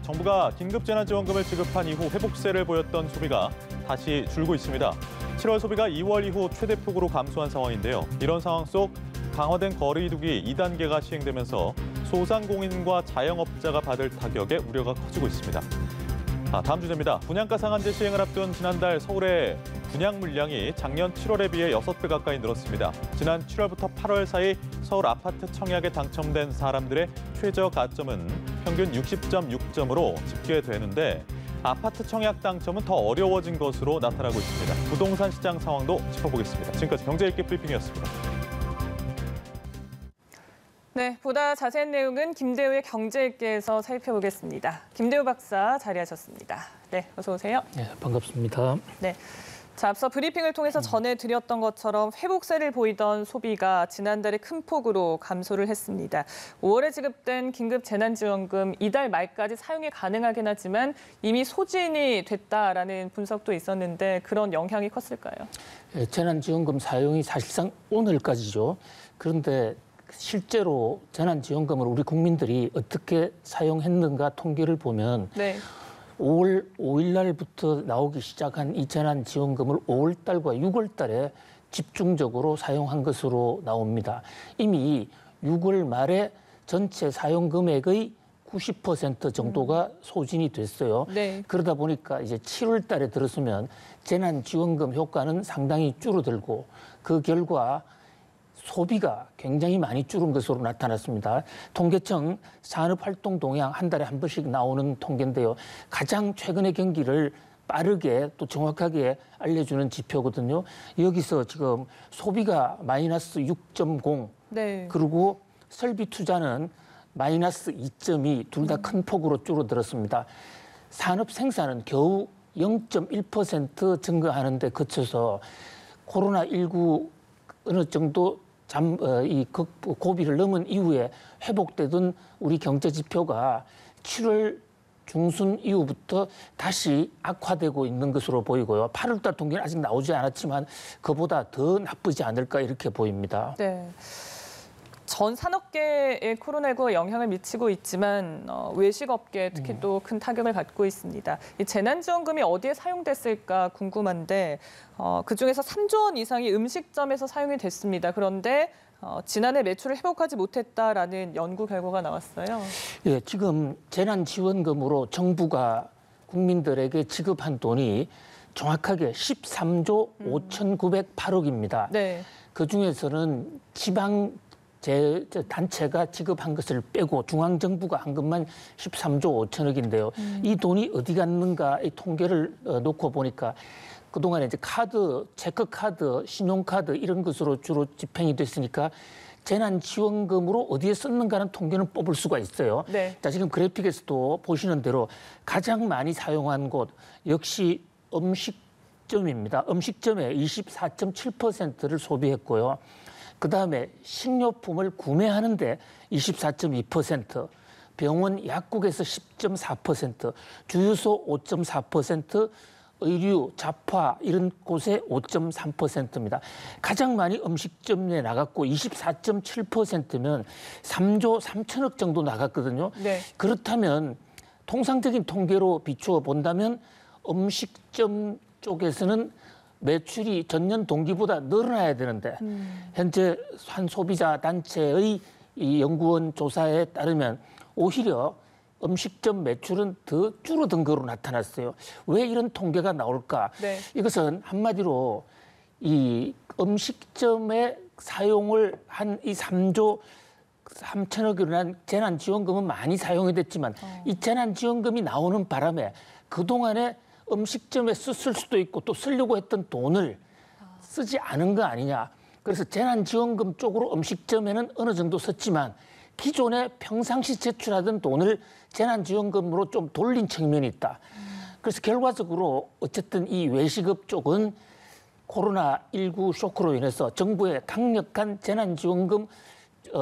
정부가 긴급재난지원금을 지급한 이후 회복세를 보였던 소비가 다시 줄고 있습니다. 7월 소비가 2월 이후 최대폭으로 감소한 상황인데요. 이런 상황 속 강화된 거리두기 2단계가 시행되면서 소상공인과 자영업자가 받을 타격에 우려가 커지고 있습니다. 다음 주제입니다. 분양가 상한제 시행을 앞둔 지난달 서울의 분양 물량이 작년 7월에 비해 6배 가까이 늘었습니다. 지난 7월부터 8월 사이 서울 아파트 청약에 당첨된 사람들의 최저 가점은 평균 60.6점으로 집계되는데 아파트 청약 당첨은 더 어려워진 것으로 나타나고 있습니다. 부동산 시장 상황도 짚어보겠습니다. 지금까지 경제일기 브리핑이었습니다. 네, 보다 자세한 내용은 김대우의 경제일기에서 살펴보겠습니다. 김대우 박사 자리하셨습니다. 네, 어서 오세요. 네, 반갑습니다. 네. 자, 앞서 브리핑을 통해서 전해드렸던 것처럼 회복세를 보이던 소비가 지난달에 큰 폭으로 감소를 했습니다. 5월에 지급된 긴급 재난지원금 이달 말까지 사용이 가능하긴 하지만 이미 소진이 됐다라는 분석도 있었는데 그런 영향이 컸을까요? 네, 재난지원금 사용이 사실상 오늘까지죠. 그런데 실제로 재난지원금을 우리 국민들이 어떻게 사용했는가 통계를 보면 네. 5월 5일 날부터 나오기 시작한 이 재난지원금을 5월 달과 6월 달에 집중적으로 사용한 것으로 나옵니다. 이미 6월 말에 전체 사용 금액의 90% 정도가 소진이 됐어요. 네. 그러다 보니까 이제 7월 달에 들어서면 재난지원금 효과는 상당히 줄어들고 그 결과 소비가 굉장히 많이 줄은 것으로 나타났습니다. 통계청 산업활동 동향 한 달에 한 번씩 나오는 통계인데요. 가장 최근의 경기를 빠르게 또 정확하게 알려주는 지표거든요. 여기서 지금 소비가 마이너스 6.0, 네. 그리고 설비 투자는 마이너스 2.2, 둘 다 큰 폭으로 줄어들었습니다. 산업 생산은 겨우 0.1% 증가하는 데 그쳐서 코로나19 어느 정도 이 고비를 넘은 이후에 회복되던 우리 경제 지표가 7월 중순 이후부터 다시 악화되고 있는 것으로 보이고요. 8월 달 통계는 아직 나오지 않았지만 그보다 더 나쁘지 않을까 이렇게 보입니다. 네. 전 산업계에 코로나19가 영향을 미치고 있지만 외식업계 특히 또 큰 타격을 받고 있습니다. 이 재난지원금이 어디에 사용됐을까 궁금한데 그중에서 3조 원 이상이 음식점에서 사용이 됐습니다. 그런데 지난해 매출을 회복하지 못했다라는 연구 결과가 나왔어요. 예, 지금 재난지원금으로 정부가 국민들에게 지급한 돈이 정확하게 13조 5,908억입니다. 네. 그중에서는 지방 단체가 지급한 것을 빼고 중앙정부가 한 것만 13조 5천억인데요. 이 돈이 어디 갔는가 이 통계를 놓고 보니까 그동안에 이제 카드, 체크카드, 신용카드 이런 것으로 주로 집행이 됐으니까 재난지원금으로 어디에 썼는가는 통계는 뽑을 수가 있어요. 네. 자, 지금 그래픽에서도 보시는 대로 가장 많이 사용한 곳 역시 음식점입니다. 음식점에 24.7%를 소비했고요. 그다음에 식료품을 구매하는데 24.2%, 병원 약국에서 10.4%, 주유소 5.4%, 의류, 잡화 이런 곳에 5.3%입니다. 가장 많이 음식점에 나갔고 24.7%면 3조 3천억 정도 나갔거든요. 네. 그렇다면 통상적인 통계로 비추어 본다면 음식점 쪽에서는 매출이 전년 동기보다 늘어나야 되는데 현재 한 소비자 단체의 이 연구원 조사에 따르면 오히려 음식점 매출은 더 줄어든 거로 나타났어요. 왜 이런 통계가 나올까? 네. 이것은 한마디로 이 음식점에 사용을 한 이 3조 3천억으로 난 재난지원금은 많이 사용이 됐지만 이 재난지원금이 나오는 바람에 그동안에 음식점에 썼을 수도 있고 또 쓰려고 했던 돈을 쓰지 않은 거 아니냐. 그래서 재난지원금 쪽으로 음식점에는 어느 정도 썼지만 기존에 평상시 제출하던 돈을 재난지원금으로 좀 돌린 측면이 있다. 그래서 결과적으로 어쨌든 이 외식업 쪽은 코로나19 쇼크로 인해서 정부의 강력한 재난지원금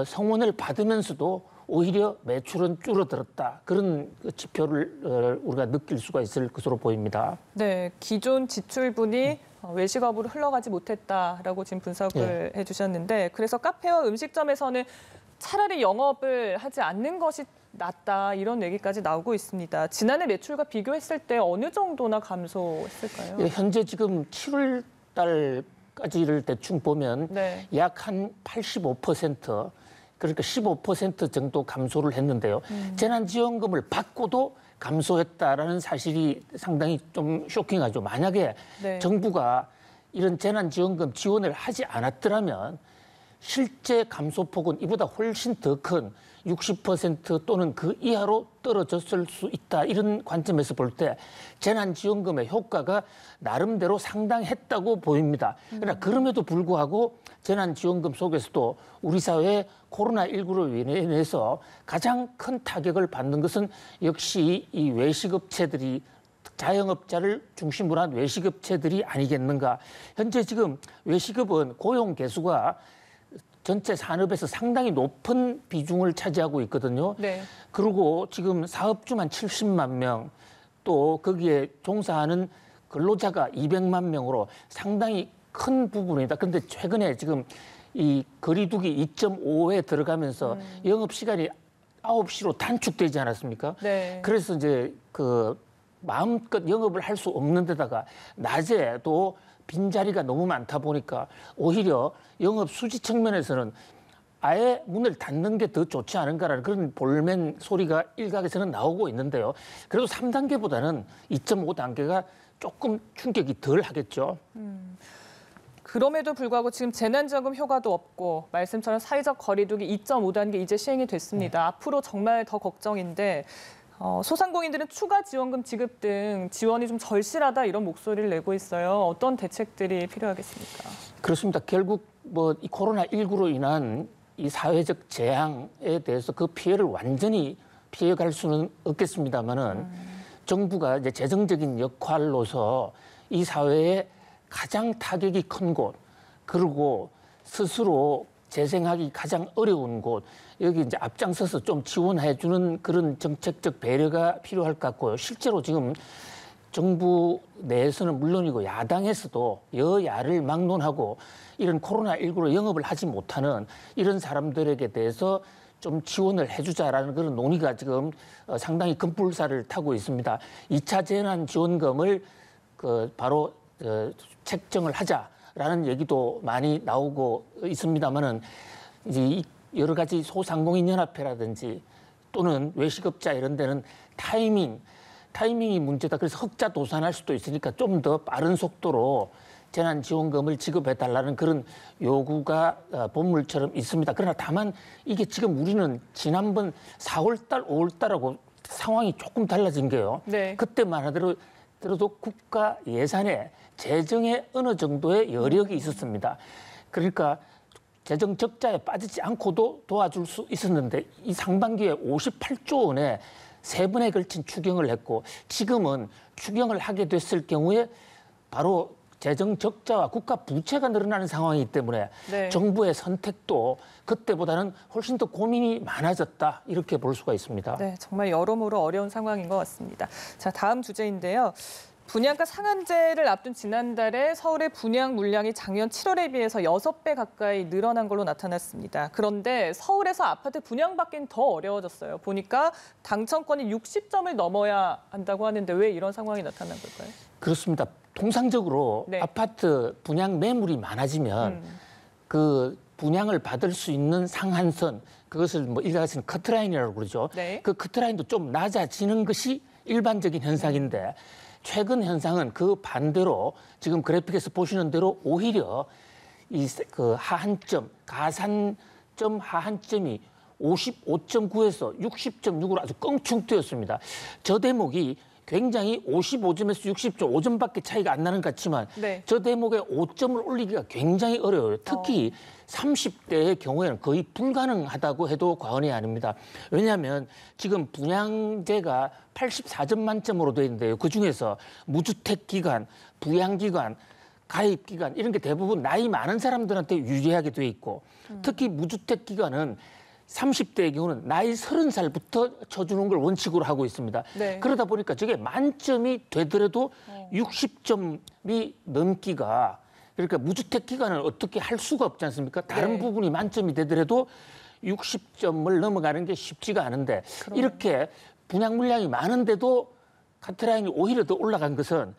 성원을 받으면서도 오히려 매출은 줄어들었다. 그런 지표를 우리가 느낄 수가 있을 것으로 보입니다. 네, 기존 지출분이 외식업으로 흘러가지 못했다라고 지금 분석을 해주셨는데 그래서 카페와 음식점에서는 차라리 영업을 하지 않는 것이 낮다 이런 얘기까지 나오고 있습니다. 지난해 매출과 비교했을 때 어느 정도나 감소했을까요? 예, 현재 지금 7월 달까지를 대충 보면 네. 약 한 85% 그러니까 15% 정도 감소를 했는데요. 재난지원금을 받고도 감소했다라는 사실이 상당히 좀 쇼킹하죠. 만약에 네. 정부가 이런 재난지원금 지원을 하지 않았더라면 실제 감소폭은 이보다 훨씬 더 큰 60% 또는 그 이하로 떨어졌을 수 있다. 이런 관점에서 볼 때 재난지원금의 효과가 나름대로 상당했다고 보입니다. 그러나 그럼에도 불구하고 재난지원금 속에서도 우리 사회에 코로나19로 인해서 가장 큰 타격을 받는 것은 역시 이 외식업체들이 자영업자를 중심으로 한 외식업체들이 아니겠는가. 현재 지금 외식업은 고용 개수가 전체 산업에서 상당히 높은 비중을 차지하고 있거든요. 네. 그리고 지금 사업주만 70만 명, 또 거기에 종사하는 근로자가 200만 명으로 상당히 큰 부분이다. 그런데 최근에 지금 이 거리두기 2.5에 들어가면서 영업시간이 9시로 단축되지 않았습니까? 네. 그래서 이제 그 마음껏 영업을 할 수 없는 데다가 낮에도 빈자리가 너무 많다 보니까 오히려 영업 수지 측면에서는 아예 문을 닫는 게 더 좋지 않은가라는 그런 볼멘 소리가 일각에서는 나오고 있는데요. 그래도 3단계보다는 2.5단계가 조금 충격이 덜 하겠죠. 그럼에도 불구하고 지금 재난지원금 효과도 없고 말씀처럼 사회적 거리두기 2.5단계 이제 시행이 됐습니다. 앞으로 정말 더 걱정인데 소상공인들은 추가 지원금 지급 등 지원이 좀 절실하다 이런 목소리를 내고 있어요. 어떤 대책들이 필요하겠습니까? 그렇습니다. 결국 뭐 이 코로나19로 인한 이 사회적 재앙에 대해서 그 피해를 완전히 피해갈 수는 없겠습니다만은 정부가 이제 재정적인 역할로서 이 사회에 가장 타격이 큰 곳, 그리고 스스로 재생하기 가장 어려운 곳, 여기 이제 앞장서서 좀 지원해주는 그런 정책적 배려가 필요할 것 같고요. 실제로 지금 정부 내에서는 물론이고 야당에서도 여야를 막론하고 이런 코로나19로 영업을 하지 못하는 이런 사람들에게 대해서 좀 지원을 해주자라는 그런 논의가 지금 상당히 급불사를 타고 있습니다. 2차 재난지원금을 바로 책정을 하자라는 얘기도 많이 나오고 있습니다만은 이제 여러 가지 소상공인 연합회라든지 또는 외식업자 이런 데는 타이밍이 문제다. 그래서 흑자도산할 수도 있으니까 좀 더 빠른 속도로 재난지원금을 지급해달라는 그런 요구가 본물처럼 있습니다. 그러나 다만 이게 지금 우리는 지난번 4월달, 5월달하고 상황이 조금 달라진 게요. 네. 그때만 하더라도 국가 예산에 재정에 어느 정도의 여력이 있었습니다. 그러니까 재정 적자에 빠지지 않고도 도와줄 수 있었는데 이 상반기에 58조 원의 3번에 걸친 추경을 했고 지금은 추경을 하게 됐을 경우에 바로 재정 적자와 국가 부채가 늘어나는 상황이기 때문에 네. 정부의 선택도 그때보다는 훨씬 더 고민이 많아졌다 이렇게 볼 수가 있습니다. 네, 정말 여러모로 어려운 상황인 것 같습니다. 자, 다음 주제인데요. 분양가 상한제를 앞둔 지난달에 서울의 분양 물량이 작년 7월에 비해서 6배 가까이 늘어난 걸로 나타났습니다. 그런데 서울에서 아파트 분양받기는 더 어려워졌어요. 보니까 당첨권이 60점을 넘어야 한다고 하는데 왜 이런 상황이 나타난 걸까요? 그렇습니다. 통상적으로 네. 아파트 분양 매물이 많아지면 그 분양을 받을 수 있는 상한선, 그것을 뭐 일각에서는 커트라인이라고 그러죠. 네. 그 커트라인도 좀 낮아지는 것이 일반적인 현상인데 최근 현상은 그 반대로 지금 그래픽에서 보시는 대로 오히려 이 그 하한점, 가산점 하한점이 55.9에서 60.6으로 아주 껑충 뛰었습니다. 저 대목이 굉장히 55점에서 60점, 5점밖에 차이가 안 나는 것 같지만 네. 저 대목에 5점을 올리기가 굉장히 어려워요. 특히 30대의 경우에는 거의 불가능하다고 해도 과언이 아닙니다. 왜냐하면 지금 분양제가 84점 만점으로 되어 있는데요. 그중에서 무주택 기간, 부양 기간, 가입 기간 이런 게 대부분 나이 많은 사람들한테 유리하게 돼 있고 특히 무주택 기간은 30대의 경우는 나이 30살부터 쳐주는 걸 원칙으로 하고 있습니다. 네. 그러다 보니까 저게 만점이 되더라도 60점이 넘기가 그러니까 무주택 기간을 어떻게 할 수가 없지 않습니까? 다른 네. 부분이 만점이 되더라도 60점을 넘어가는 게 쉽지가 않은데 이렇게 분양 물량이 많은데도 카트라인이 오히려 더 올라간 것은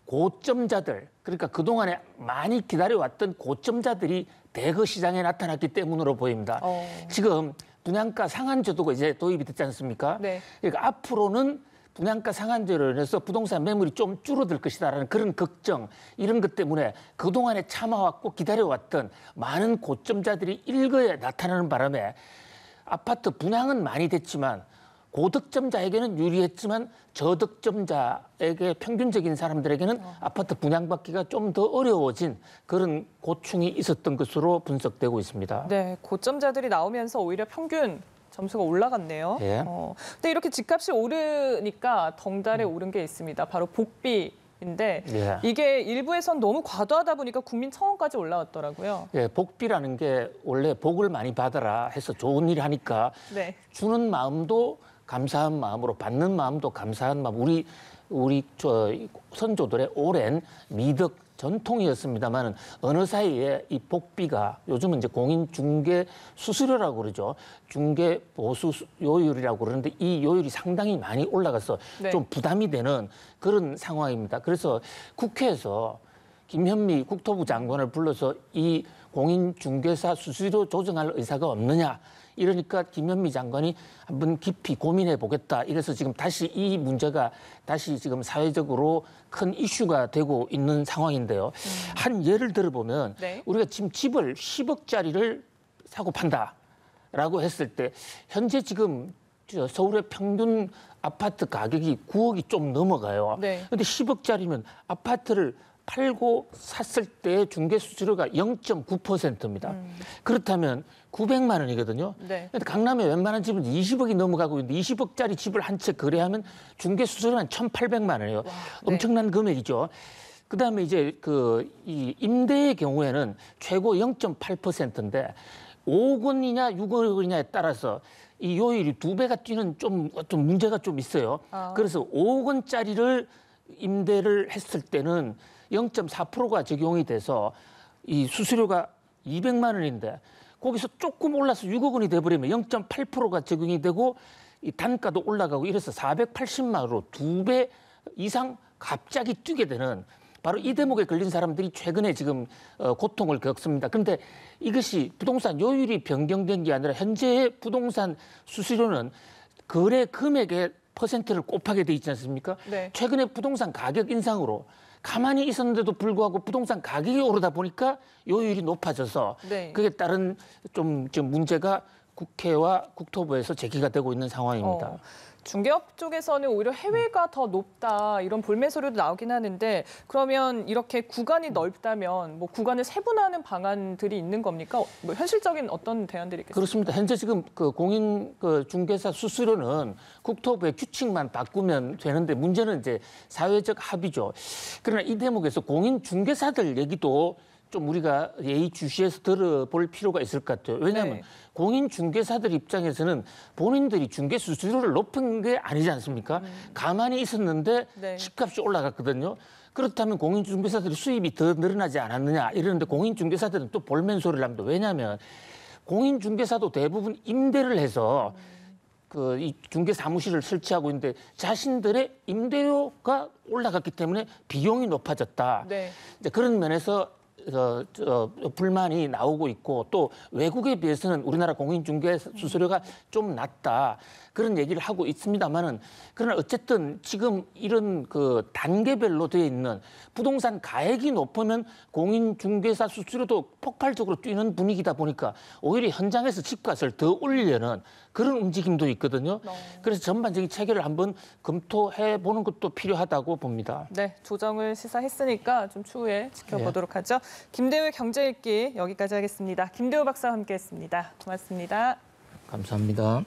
고점자들, 그러니까 그동안에 많이 기다려왔던 고점자들이 대거 시장에 나타났기 때문으로 보입니다. 지금 분양가 상한제도가 이제 도입이 됐지 않습니까? 네. 그러니까 앞으로는 분양가 상한제로 인해서 부동산 매물이 좀 줄어들 것이다라는 그런 걱정, 이런 것 때문에 그동안에 참아왔고 기다려왔던 많은 고점자들이 일거에 나타나는 바람에 아파트 분양은 많이 됐지만 고득점자에게는 유리했지만 저득점자에게 평균적인 사람들에게는 아파트 분양받기가 좀 더 어려워진 그런 고충이 있었던 것으로 분석되고 있습니다. 네, 고점자들이 나오면서 오히려 평균 점수가 올라갔네요. 예. 근데 이렇게 집값이 오르니까 덩달에 오른 게 있습니다. 바로 복비인데 예. 이게 일부에선 너무 과도하다 보니까 국민청원까지 올라왔더라고요. 예, 복비라는 게 원래 복을 많이 받아라 해서 좋은 일 하니까 네. 주는 마음도 감사한 마음으로 받는 마음도 감사한 마음. 우리 선조들의 오랜 미덕 전통이었습니다만은 어느 사이에 이 복비가 요즘은 이제 공인중개 수수료라고 그러죠. 중개 보수 요율이라고 그러는데 이 요율이 상당히 많이 올라가서 네. 좀 부담이 되는 그런 상황입니다. 그래서 국회에서 김현미 국토부 장관을 불러서 이 공인중개사 수수료 조정할 의사가 없느냐. 이러니까 김현미 장관이 한번 깊이 고민해 보겠다. 이래서 지금 다시 이 문제가 다시 지금 사회적으로 큰 이슈가 되고 있는 상황인데요. 한 예를 들어보면 네. 우리가 지금 집을 10억짜리를 사고 판다라고 했을 때 현재 지금 서울의 평균 아파트 가격이 9억이 좀 넘어가요. 네. 근데 10억짜리면 아파트를 팔고 샀을 때 중개 수수료가 0.9%입니다. 그렇다면 900만 원이거든요. 네. 근데 강남에 웬만한 집은 20억이 넘어가고 있는데 20억짜리 집을 한 채 거래하면 중개 수수료는 1,800만 원이에요. 네. 엄청난 금액이죠. 그다음에 이제 이 임대의 경우에는 최고 0.8%인데 5억 원이냐 6억 원이냐에 따라서 이 요율이 2배가 뛰는 좀 어떤 문제가 좀 있어요. 그래서 5억 원짜리를 임대를 했을 때는 0.4%가 적용이 돼서 이 수수료가 200만 원인데 거기서 조금 올라서 6억 원이 돼버리면 0.8%가 적용이 되고 이 단가도 올라가고 이래서 480만 원으로 2배 이상 갑자기 뛰게 되는 바로 이 대목에 걸린 사람들이 최근에 지금 고통을 겪습니다. 그런데 이것이 부동산 요율이 변경된 게 아니라 현재의 부동산 수수료는 거래 금액의 퍼센트를 곱하게 돼 있지 않습니까? 네. 최근에 부동산 가격 인상으로 가만히 있었는데도 불구하고 부동산 가격이 오르다 보니까 요율이 높아져서 네. 그에 따른 좀 문제가 국회와 국토부에서 제기가 되고 있는 상황입니다. 중개업 쪽에서는 오히려 해외가 더 높다 이런 볼멘 소리도 나오긴 하는데 그러면 이렇게 구간이 넓다면 뭐 구간을 세분화하는 방안들이 있는 겁니까? 뭐 현실적인 어떤 대안들이 있겠습니까? 그렇습니다. 현재 지금 공인 중개사 수수료는 국토부의 규칙만 바꾸면 되는데 문제는 이제 사회적 합의죠. 그러나 이 대목에서 공인 중개사들 얘기도 좀 우리가 예의주시해서 들어볼 필요가 있을 것 같아요. 왜냐하면 네. 공인중개사들 입장에서는 본인들이 중개 수수료를 높은 게 아니지 않습니까? 가만히 있었는데 네. 집값이 올라갔거든요. 그렇다면 공인중개사들이 수입이 더 늘어나지 않았느냐 이러는데 공인중개사들은 또 볼멘 소리를 합니다. 왜냐하면 공인중개사도 대부분 임대를 해서 이 중개 사무실을 설치하고 있는데 자신들의 임대료가 올라갔기 때문에 비용이 높아졌다. 네. 이제 그런 면에서 불만이 나오고 있고 또 외국에 비해서는 우리나라 공인중개 수수료가 좀 낮다 그런 얘기를 하고 있습니다만은 그러나 어쨌든 지금 이런 단계별로 되어 있는 부동산 가액이 높으면 공인중개사 수수료도 폭발적으로 뛰는 분위기다 보니까 오히려 현장에서 집값을 더 올리려는 그런 움직임도 있거든요. 그래서 전반적인 체계를 한번 검토해 보는 것도 필요하다고 봅니다. 네, 조정을 시사했으니까 좀 추후에 지켜보도록 하죠. 김대우의 경제읽기 여기까지 하겠습니다. 김대우 박사와 함께했습니다. 고맙습니다. 감사합니다.